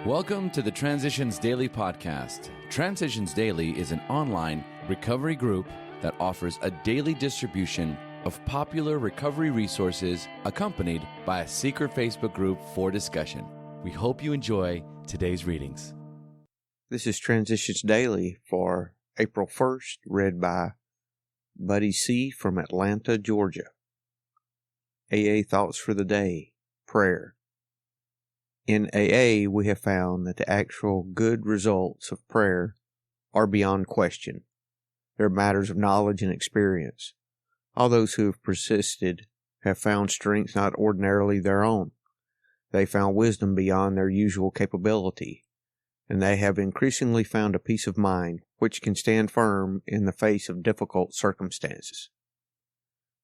Welcome to the Transitions Daily podcast. Transitions Daily is an online recovery group that offers a daily distribution of popular recovery resources accompanied by a secret Facebook group for discussion. We hope you enjoy today's readings. This is Transitions Daily for April 1st, read by Buddy C. from Atlanta, Georgia. AA Thoughts for the Day, Prayer. In AA, we have found that the actual good results of prayer are beyond question. They are matters of knowledge and experience. All those who have persisted have found strength not ordinarily their own. They found wisdom beyond their usual capability, and they have increasingly found a peace of mind which can stand firm in the face of difficult circumstances.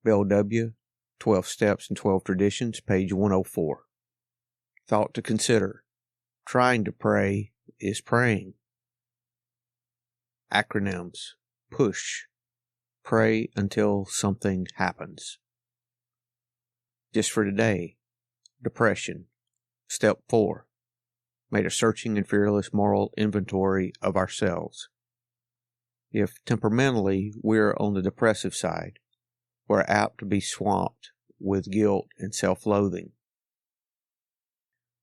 Bill W., 12 Steps and 12 Traditions, page 104. Thought to consider. Trying to pray is praying. Acronyms. PUSH. Pray until something happens. Just for today. Depression. Step 4. Made a searching and fearless moral inventory of ourselves. If temperamentally we're on the depressive side, we're apt to be swamped with guilt and self-loathing.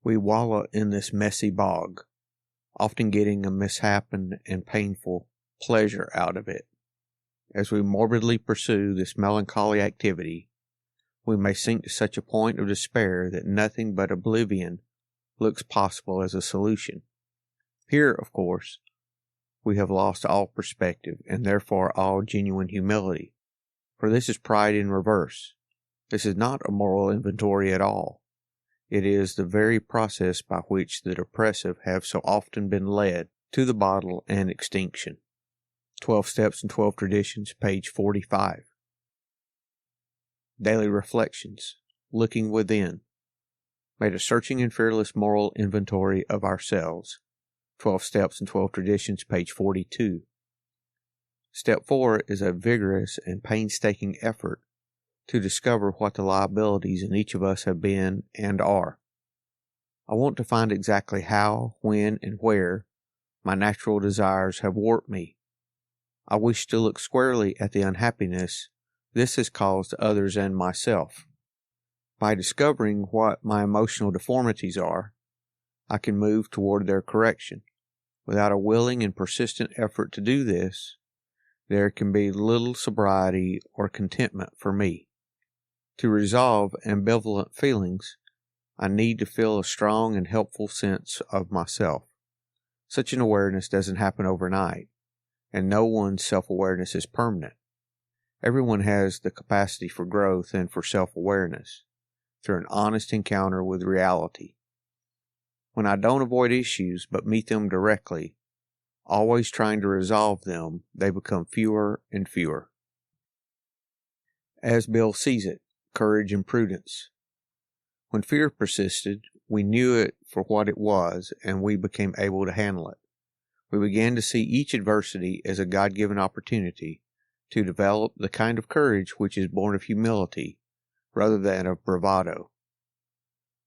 We wallow in this messy bog, often getting a misshapen and painful pleasure out of it. As we morbidly pursue this melancholy activity, we may sink to such a point of despair that nothing but oblivion looks possible as a solution. Here, of course, we have lost all perspective and therefore all genuine humility, for this is pride in reverse. This is not a moral inventory at all. It is the very process by which the depressive have so often been led to the bottle and extinction. 12 Steps and 12 Traditions, page 45. Daily Reflections. Looking within. Made a searching and fearless moral inventory of ourselves. 12 Steps and 12 Traditions, page 42. Step 4 is a vigorous and painstaking effort to discover what the liabilities in each of us have been and are. I want to find exactly how, when, and where my natural desires have warped me. I wish to look squarely at the unhappiness this has caused others and myself. By discovering what my emotional deformities are, I can move toward their correction. Without a willing and persistent effort to do this, there can be little sobriety or contentment for me. To resolve ambivalent feelings, I need to feel a strong and helpful sense of myself. Such an awareness doesn't happen overnight, and no one's self-awareness is permanent. Everyone has the capacity for growth and for self-awareness through an honest encounter with reality. When I don't avoid issues but meet them directly, always trying to resolve them, they become fewer and fewer. As Bill sees it, courage and prudence. When fear persisted, we knew it for what it was, and we became able to handle it. We began to see each adversity as a God-given opportunity to develop the kind of courage which is born of humility rather than of bravado.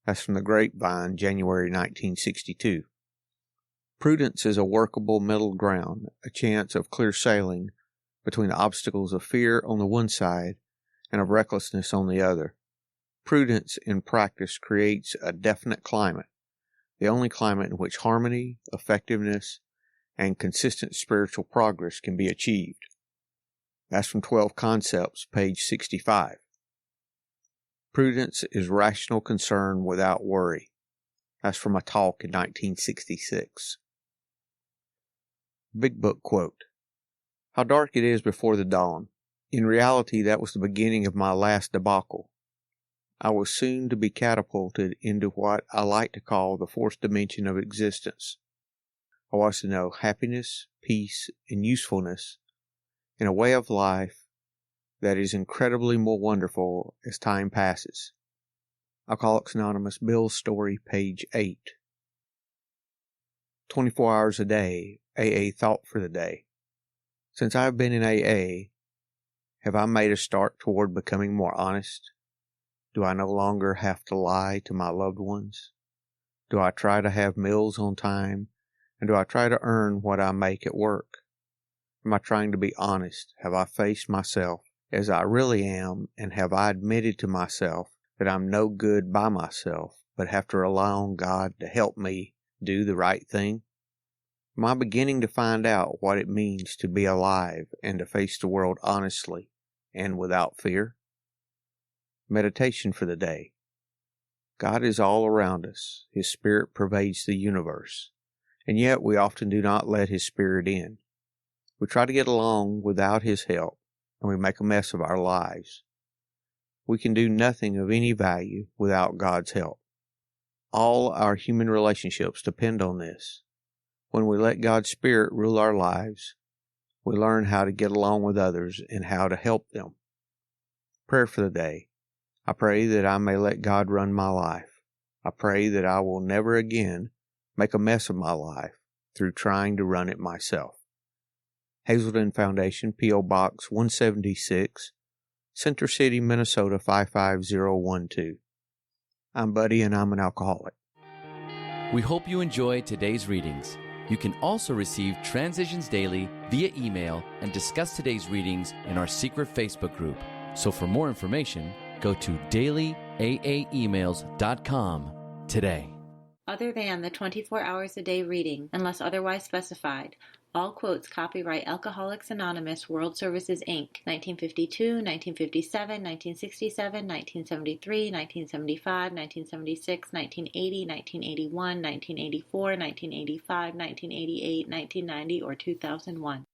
That's from the Grapevine, January 1962. Prudence is a workable middle ground, a chance of clear sailing between the obstacles of fear on the one side and of recklessness on the other. Prudence in practice creates a definite climate, the only climate in which harmony, effectiveness, and consistent spiritual progress can be achieved. That's from 12 Concepts, page 65. Prudence is rational concern without worry. That's from a talk in 1966. Big Book quote. How dark it is before the dawn. In reality, that was the beginning of my last debacle. I was soon to be catapulted into what I like to call the fourth dimension of existence. I was to know happiness, peace, and usefulness in a way of life that is incredibly more wonderful as time passes. Alcoholics Anonymous, Bill's Story, page 8. 24 hours a day, AA Thought for the Day. Since I've been in AA, have I made a start toward becoming more honest? Do I no longer have to lie to my loved ones? Do I try to have meals on time? And do I try to earn what I make at work? Am I trying to be honest? Have I faced myself as I really am, and have I admitted to myself that I'm no good by myself, but have to rely on God to help me do the right thing? Am I beginning to find out what it means to be alive and to face the world honestly and without fear? Meditation for the day. God is all around us. His Spirit pervades the universe, and yet we often do not let His Spirit in. We try to get along without His help, and we make a mess of our lives. We can do nothing of any value without God's help. All our human relationships depend on this. When we let God's Spirit rule our lives, we learn how to get along with others and how to help them. Prayer for the day. I pray that I may let God run my life. I pray that I will never again make a mess of my life through trying to run it myself. Hazelden Foundation, P.O. Box 176, Center City, Minnesota 55012. I'm Buddy and I'm an alcoholic. We hope you enjoyed today's readings. You can also receive Transitions Daily via email and discuss today's readings in our secret Facebook group. So for more information, go to dailyaaemails.com today. Other than the 24 hours a day reading, unless otherwise specified, all quotes copyright Alcoholics Anonymous World Services, Inc., 1952, 1957, 1967, 1973, 1975, 1976, 1980, 1981, 1984, 1985, 1988, 1990, or 2001.